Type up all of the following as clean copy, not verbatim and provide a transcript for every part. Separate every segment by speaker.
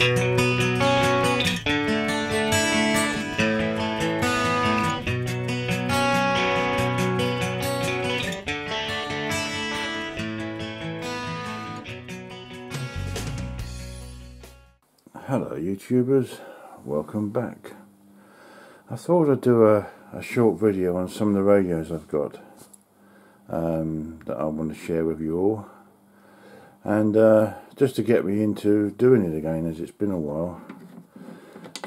Speaker 1: Hello YouTubers, welcome back. I thought I'd do a short video on some of the radios I've got that I want to share with you all, and just to get me into doing it again, as it's been a while.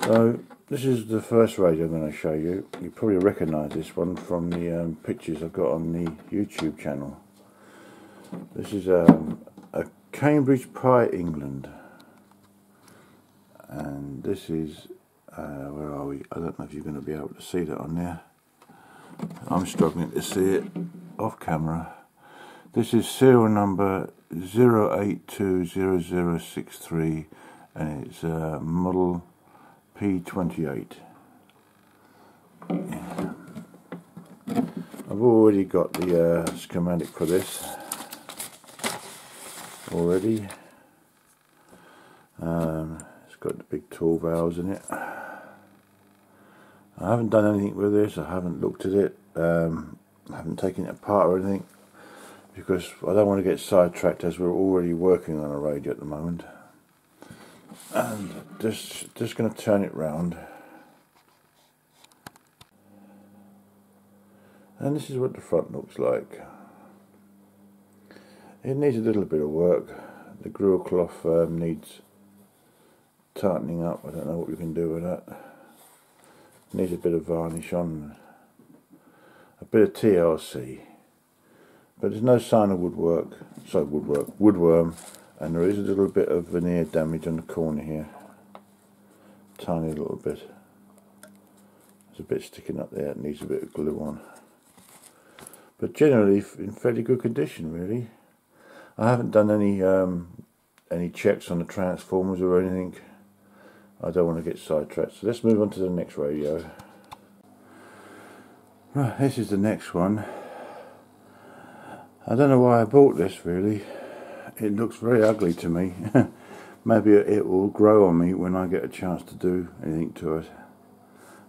Speaker 1: So this is the first radio I'm going to show you. You probably recognise this one from the pictures I've got on the YouTube channel. This is a Cambridge Pie England. And this is, where are we? I don't know if you're going to be able to see that on there. I'm struggling to see it off camera. This is serial number 0820063, and it's model P28. Yeah. I've already got the schematic for this already. It's got the big tool valves in it. I haven't done anything with this. I haven't looked at it. I haven't taken it apart or anything, because I don't want to get sidetracked, as we're already working on a radio at the moment. And just going to turn it round. And this is what the front looks like. It needs a little bit of work. The grill cloth needs tightening up. I don't know what we can do with that. Needs a bit of varnish on, a bit of TLC, but there's no sign of woodworm, and there is a little bit of veneer damage on the corner here, tiny little bit. There's a bit sticking up there. It needs a bit of glue on, but generally in fairly good condition, really. I haven't done any checks on the transformers or anything. I don't want to get sidetracked, so let's move on to the next radio. Right, this is the next one. I don't know why I bought this, really. It looks very ugly to me. Maybe it will grow on me when I get a chance to do anything to it.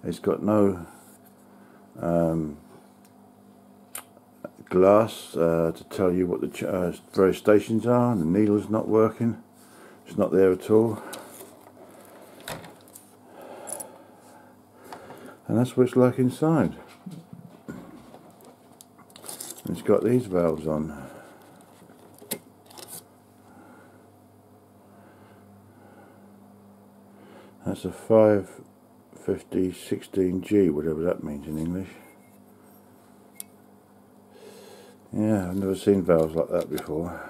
Speaker 1: It's got no glass to tell you what the various stations are. The needle's not working. It's not there at all. And that's what it's like inside. It's got these valves on. That's a 550 16G, whatever that means in English. Yeah, I've never seen valves like that before.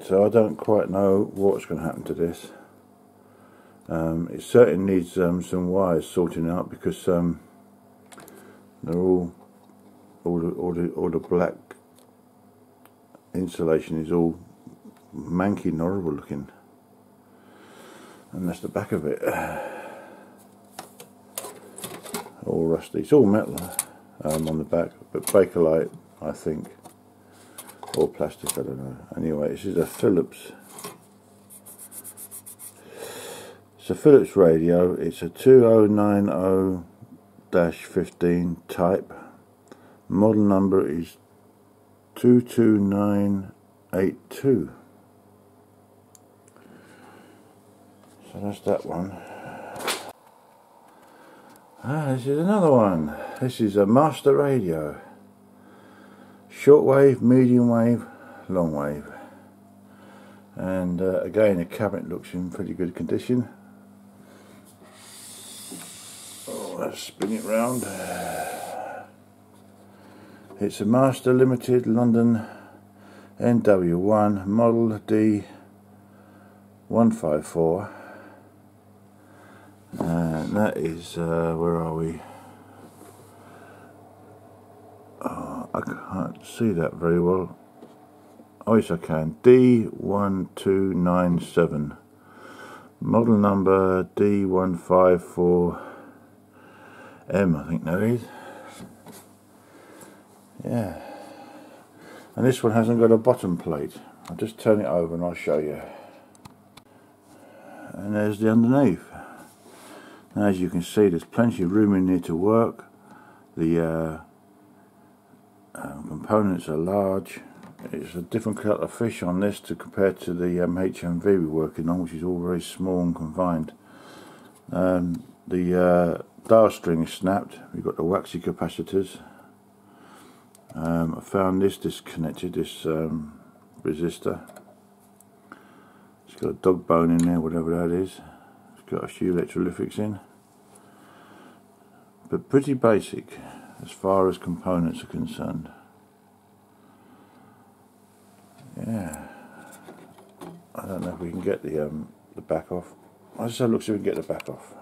Speaker 1: So I don't quite know what's going to happen to this. It certainly needs some wires sorting out, because they're all the black insulation is all manky and horrible looking, and that's the back of it, all rusty. It's all metal on the back, but Bakelite, I think, or plastic, I don't know. Anyway, this is a Philips. It's a Philips radio. It's a 2090-15 type. Model number is 22982. So that's that one. This is another one. This is a master radio. Shortwave, medium wave, long wave. And again, the cabinet looks in pretty good condition. Let's spin it round. It's a Master Limited London NW1 model D154, and that is where are we? I can't see that very well. Oh yes, I can. D1297, model number D154M, I think that is. Yeah, and this one hasn't got a bottom plate. I'll just turn it over and I'll show you. and there's the underneath. Now, as you can see, there's plenty of room in here to work. The components are large. It's a different kettle of fish on this to compare to the HMV we're working on, which is all very small and confined. The dial string is snapped. We've got the waxy capacitors. I found this disconnected, this resistor. It's got a dog bone in there, whatever that is. It's got a few electrolytics in. But pretty basic as far as components are concerned. Yeah, I don't know if we can get the back off. I'll just have a look, see if we can get the back off.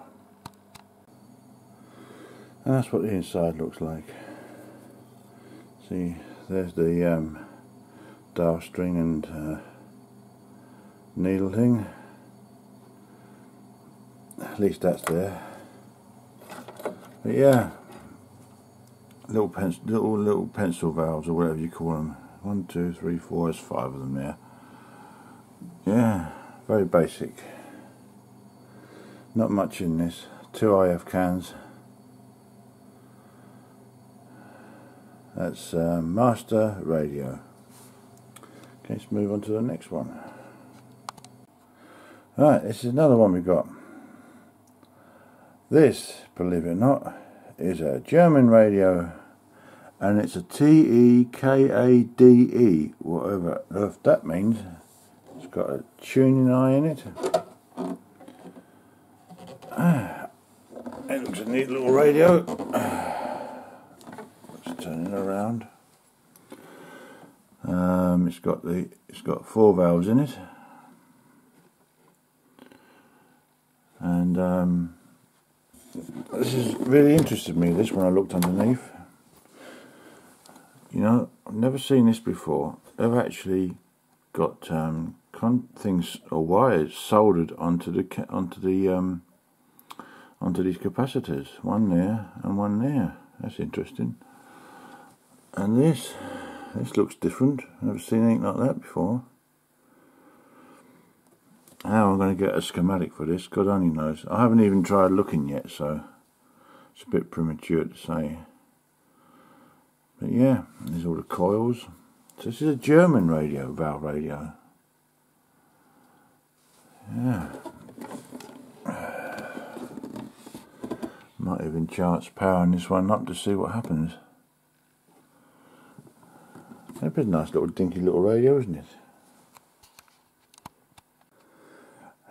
Speaker 1: And that's what the inside looks like. See, there's the dial string and needle thing. At least that's there. But yeah, little pencil valves or whatever you call them. 1, 2, 3, 4. There's 5 of them there. Yeah, very basic. Not much in this. 2 IF cans. That's master radio. Okay, let's move on to the next one. Right, this is another one we got. This, believe it or not, is a German radio, and it's a TEKADE, whatever earth that means. It's got a tuning eye in it. It looks a neat little radio. Let's turn it around. It's got 4 valves in it, and this has really interested me, this, when I looked underneath. You know, I've never seen this before. They've actually got things or wires soldered onto these capacitors. One there and one there. That's interesting. And this looks different. I've never seen anything like that before. How I'm going to get a schematic for this, God only knows. I haven't even tried looking yet, so it's a bit premature to say. But yeah, there's all the coils. So this is a German radio, valve radio. Yeah. Might even chance powering this one up to see what happens. That's a nice little dinky little radio, isn't it?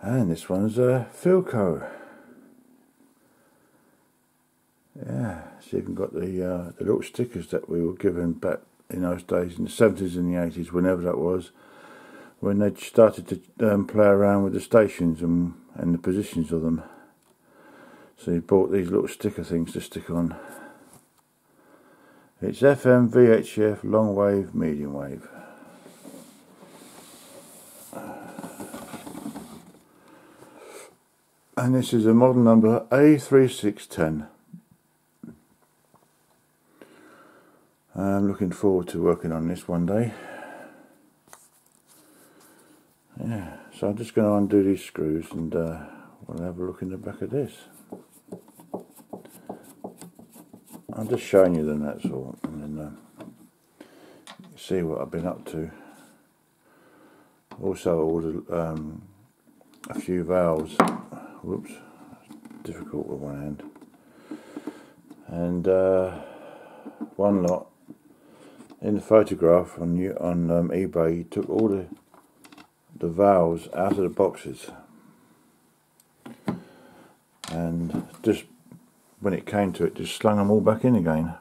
Speaker 1: And this one's a Philco. Yeah, it's even got the little stickers that we were given back in those days, in the 70s and the 80s, whenever that was, when they started to play around with the stations and the positions of them. So he bought these little sticker things to stick on. It's FM, VHF, long wave, medium wave. And this is a model number A3610. I'm looking forward to working on this one day. Yeah, so I'm just going to undo these screws and we'll have a look in the back of this. I'm just showing you them, that's all, and then see what I've been up to. Also ordered a few valves. Whoops, difficult with one hand. And one lot in the photograph on eBay. He took all the valves out of the boxes, and just when it came to it, just slung them all back in again.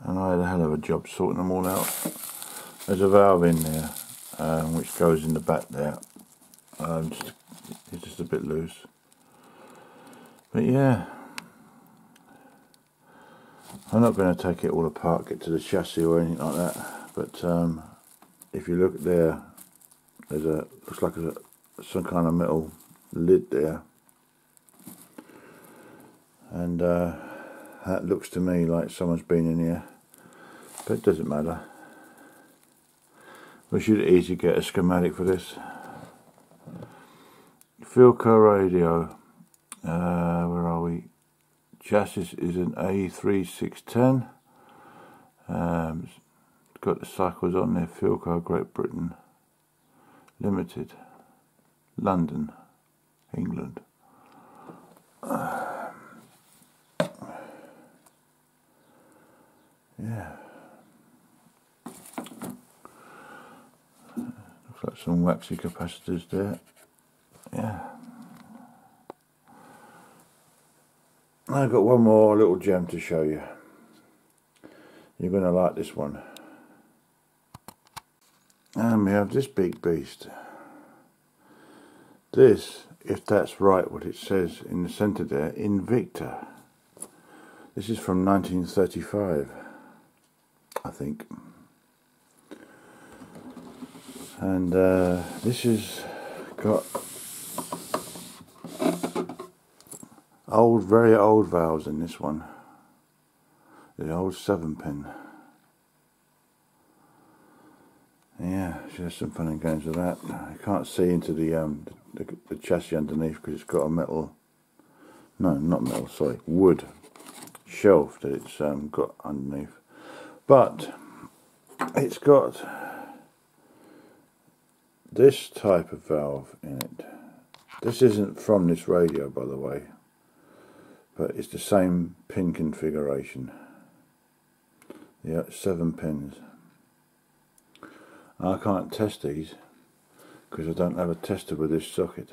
Speaker 1: And I had a hell of a job sorting them all out. There's a valve in there which goes in the back there. It's just a bit loose. But yeah, I'm not going to take it all apart, get to the chassis or anything like that. But if you look there, there's looks like some kind of metal lid there. And that looks to me like someone's been in here, but it doesn't matter. We should easily get a schematic for this. Philco radio. Where are we? Chassis is an A3610. Got the cycles on there. Philco, Great Britain Limited, London, England. Yeah. Looks like some waxy capacitors there. Yeah. I've got one more little gem to show you. You're going to like this one. And we have this big beast. This, if that's right what it says in the centre there, Invicta. This is from 1935, I think. And this has got old, very old valves in this one. The old 7-pin. Yeah, she has some fun and games with that. You can't see into the chassis underneath because it's got a metal, no, not metal, sorry, wood shelf that it's got underneath. But it's got this type of valve in it. This isn't from this radio, by the way, but it's the same pin configuration. Yeah, 7 pins. I can't test these because I don't have a tester with this socket.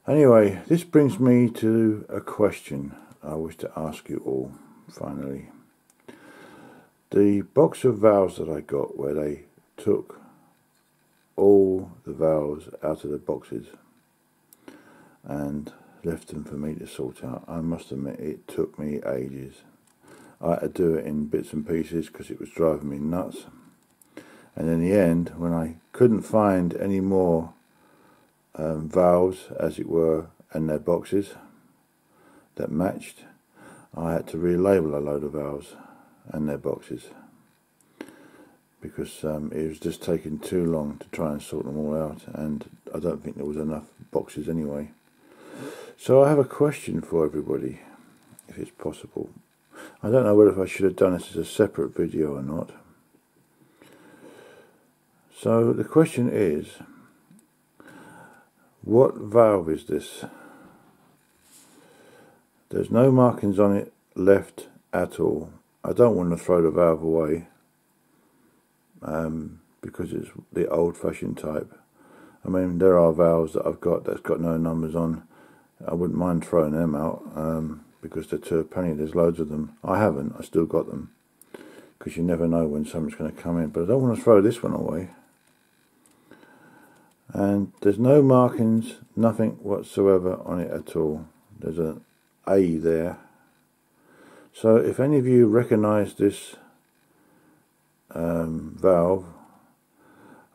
Speaker 1: Anyway, this brings me to a question I wish to ask you all, finally. The box of valves that I got, where they took all the valves out of the boxes and left them for me to sort out, I must admit it took me ages. I had to do it in bits and pieces because it was driving me nuts. And in the end, when I couldn't find any more valves, as it were, in their boxes that matched, I had to relabel a load of valves and their boxes because it was just taking too long to try and sort them all out, and I don't think there was enough boxes anyway. So I have a question for everybody, if it's possible. I don't know whether I should have done this as a separate video or not. So the question is, what valve is this? There's no markings on it left at all. I don't want to throw the valve away because it's the old-fashioned type. I mean, there are valves that I've got that's got no numbers on. I wouldn't mind throwing them out because they're £2 a penny. There's loads of them. I haven't. I still got them because you never know when something's going to come in. But I don't want to throw this one away. And there's no markings, nothing whatsoever on it at all. There's an A there. So if any of you recognise this valve,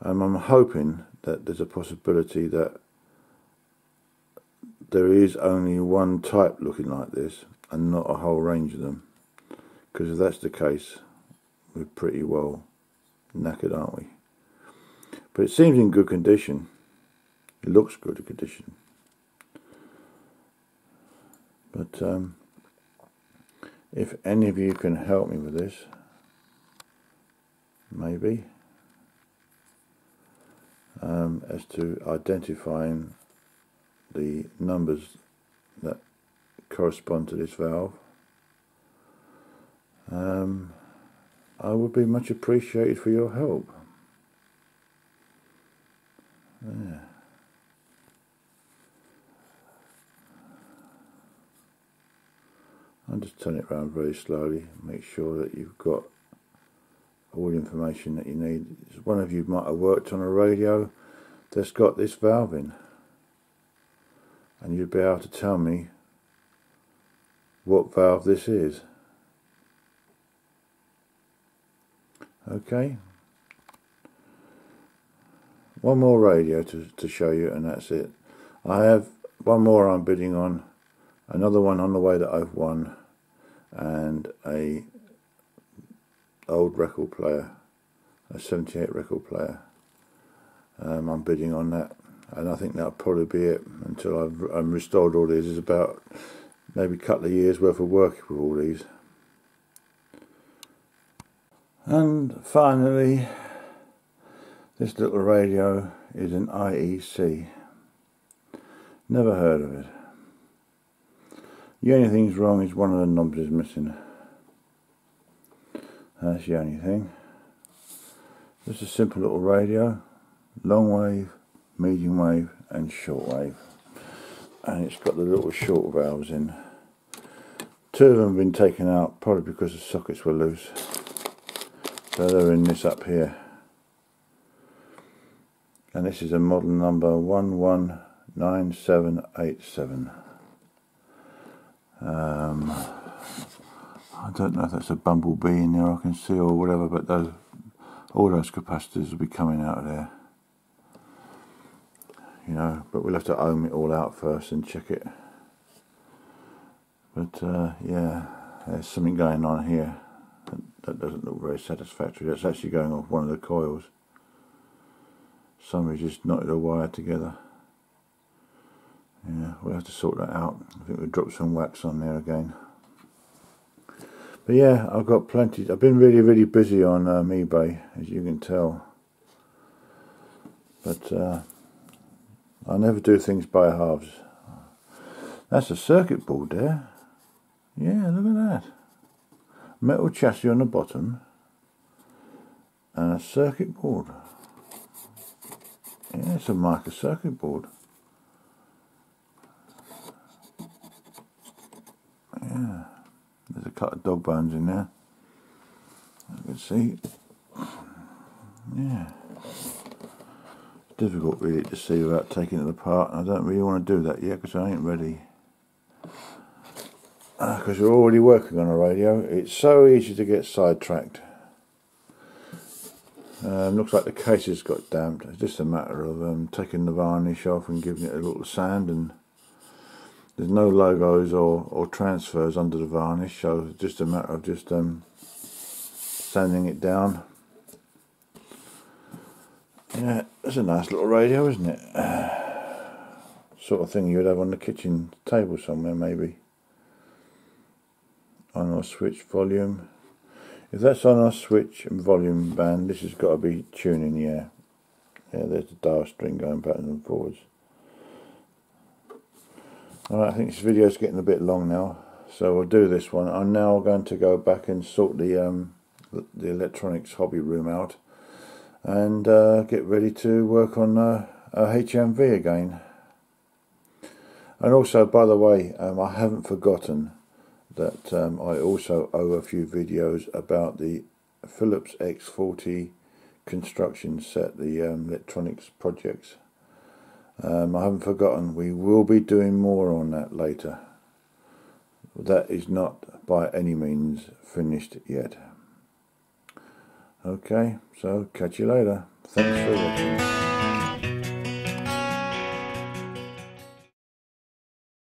Speaker 1: I'm hoping that there's a possibility that there is only one type looking like this and not a whole range of them, because if that's the case, we're pretty well knackered, aren't we? But it seems in good condition. It looks good condition. But if any of you can help me with this, maybe, as to identifying the numbers that correspond to this valve, I would be much appreciated for your help. Yeah. I'll just turn it around very slowly, make sure that you've got all the information that you need. One of you might have worked on a radio that's got this valve in, and you'd be able to tell me what valve this is. Okay, one more radio to show you, and that's it. I have one more I'm bidding on, another one on the way that I've won, and a old record player a 78 record player. I'm bidding on that, and I think that'll probably be it until I've restored all these. It's about maybe a couple of years worth of work with all these. And finally, this little radio is an IEC. Never heard of it. The only thing's wrong is one of the knobs is missing. That's the only thing. Just a simple little radio, long wave, medium wave and short wave. And it's got the little short valves in. Two of them have been taken out, probably because the sockets were loose. So they're in this up here. And this is a model number 119787. I don't know if that's a bumblebee in there I can see or whatever, but all those capacitors will be coming out of there. You know, but we'll have to ohm it all out first and check it. But yeah, there's something going on here that doesn't look very satisfactory. That's actually going off one of the coils. Somebody just knotted a wire together. Yeah, we'll have to sort that out. I think we'll drop some wax on there again. But yeah, I've got plenty. I've been really busy on eBay, as you can tell. But I never do things by halves. That's a circuit board there. Yeah, look at that. Metal chassis on the bottom. And a circuit board. Yeah, it's a mica circuit board. Yeah, there's a couple of dog bones in there. You can see. Yeah. It's difficult really to see without taking it apart. I don't really want to do that yet because I ain't ready. Because we're already working on a radio. It's so easy to get sidetracked. Looks like the case has got damped. It's just a matter of taking the varnish off and giving it a little sand, and there's no logos or transfers under the varnish, so it's just a matter of just sanding it down. Yeah, it's a nice little radio, isn't it? Sort of thing you would have on the kitchen table somewhere, maybe. On or switch volume. If that's on our switch and volume band, this has got to be tuning, yeah. Yeah, there's the dial string going backwards and forwards. Alright, I think this video is getting a bit long now, so we'll do this one. I'm now going to go back and sort the electronics hobby room out and get ready to work on a HMV again. And also, by the way, I haven't forgotten that I also owe a few videos about the Philips X40 construction set, the electronics projects. I haven't forgotten. We will be doing more on that later. That is not by any means finished yet. Okay, so catch you later. Thanks for watching.